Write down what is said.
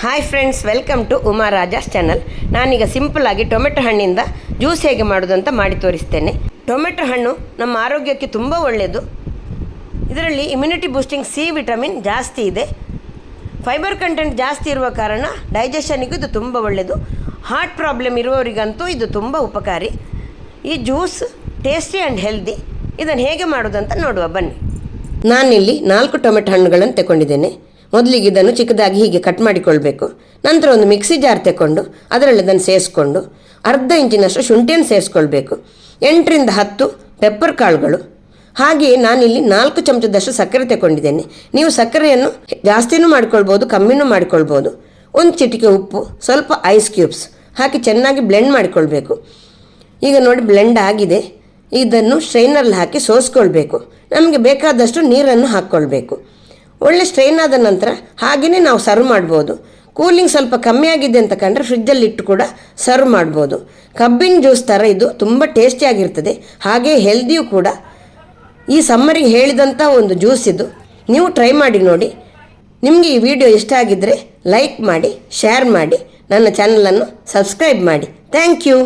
Hi friends, welcome to Uma Raja's channel. ನಾನೀಗ ಸಿಂಪಲ್ಲಾಗಿ tomato ಹಣ್ಣಿಂದ ಜ್ಯೂಸ್ ಹೇಗೆ ಮಾಡೋದು ಅಂತ ಮಾಡಿ ತೋರಿಸ್ತೇನೆ. ಟೊಮೆಟೊ ಹಣ್ಣು ನಮ್ಮ ಆರೋಗ್ಯಕ್ಕೆ ತುಂಬ ಒಳ್ಳೆಯದು. ಇದರಲ್ಲಿ ಇಮ್ಯುನಿಟಿ ಬೂಸ್ಟಿಂಗ್ ಸಿ ವಿಟಮಿನ್ ಜಾಸ್ತಿ ಇದೆ. ಫೈಬರ್ ಕಂಟೆಂಟ್ ಜಾಸ್ತಿ ಇರುವ ಕಾರಣ ಡೈಜೆಷನಿಗೂ ಇದು ತುಂಬ ಒಳ್ಳೆಯದು. ಹಾರ್ಟ್ ಪ್ರಾಬ್ಲಮ್ ಇರುವವರಿಗಂತೂ ಇದು ತುಂಬ ಉಪಕಾರಿ. ಈ ಜ್ಯೂಸ್ ಟೇಸ್ಟಿ ಆ್ಯಂಡ್ ಹೆಲ್ದಿ. ಇದನ್ನು ಹೇಗೆ ಮಾಡೋದಂತ ನೋಡುವ ಬನ್ನಿ. ನಾನಿಲ್ಲಿ 4 ಟೊಮೆಟೊ ಹಣ್ಣುಗಳನ್ನು ತಗೊಂಡಿದ್ದೇನೆ. ಮೊದಲಿಗೆ ಇದನ್ನು ಚಿಕ್ಕದಾಗಿ ಹೀಗೆ ಕಟ್ ಮಾಡಿಕೊಳ್ಬೇಕು. ನಂತರ ಒಂದು ಮಿಕ್ಸಿ ಜಾರ್ ತಗೊಂಡು ಅದರಲ್ಲಿ ಅದನ್ನು ಸೇರಿಸ್ಕೊಂಡು ಅರ್ಧ ಇಂಚಿನಷ್ಟು ಶುಂಠಿಯನ್ನು ಸೇರಿಸ್ಕೊಳ್ಬೇಕು. 8ರಿಂದ 10 ಪೆಪ್ಪರ್ ಕಾಳುಗಳು, ಹಾಗೆಯೇ ನಾನಿಲ್ಲಿ 4 ಚಮಚದಷ್ಟು ಸಕ್ಕರೆ ತಗೊಂಡಿದ್ದೇನೆ. ನೀವು ಸಕ್ಕರೆಯನ್ನು ಜಾಸ್ತಿನೂ ಮಾಡ್ಕೊಳ್ಬೋದು, ಕಮ್ಮಿನೂ ಮಾಡ್ಕೊಳ್ಬೋದು. ಒಂದು ಚಿಟಿಕೆ ಉಪ್ಪು, ಸ್ವಲ್ಪ ಐಸ್ ಕ್ಯೂಬ್ಸ್ ಹಾಕಿ ಚೆನ್ನಾಗಿ ಬ್ಲೆಂಡ್ ಮಾಡಿಕೊಳ್ಬೇಕು. ಈಗ ನೋಡಿ ಬ್ಲೆಂಡ್ ಆಗಿದೆ. ಇದನ್ನು ಸ್ಟ್ರೈನರ್ಲ್ಲಿ ಹಾಕಿ ಸೋಸ್ಕೊಳ್ಬೇಕು. ನಮಗೆ ಬೇಕಾದಷ್ಟು ನೀರನ್ನು ಹಾಕ್ಕೊಳ್ಬೇಕು. ಒಳ್ಳೆ ಸ್ಟ್ರೈನ್ ಆದ ನಂತರ ಹಾಗೆಯೇ ನಾವು ಸರ್ವ್ ಮಾಡ್ಬೋದು. ಕೂಲಿಂಗ್ ಸ್ವಲ್ಪ ಕಮ್ಮಿ ಆಗಿದೆ ಅಂತ ಕಂಡ್ರೆ ಫ್ರಿಜ್ಜಲ್ಲಿ ಇಟ್ಟು ಕೂಡ ಸರ್ವ್ ಮಾಡ್ಬೋದು. ಕಬ್ಬಿನ ಜ್ಯೂಸ್ ಥರ ಇದು ತುಂಬ ಟೇಸ್ಟಿಯಾಗಿರ್ತದೆ, ಹಾಗೆ ಹೆಲ್ದಿಯೂ ಕೂಡ. ಈ ಸಮ್ಮರಿಗೆ ಹೇಳಿದಂಥ ಒಂದು ಜ್ಯೂಸ್ ಇದು. ನೀವು ಟ್ರೈ ಮಾಡಿ ನೋಡಿ. ನಿಮಗೆ ಈ ವಿಡಿಯೋ ಇಷ್ಟ ಆಗಿದ್ದರೆ ಲೈಕ್ ಮಾಡಿ, ಶೇರ್ ಮಾಡಿ, ನನ್ನ ಚಾನಲನ್ನು ಸಬ್ಸ್ಕ್ರೈಬ್ ಮಾಡಿ. Thank you.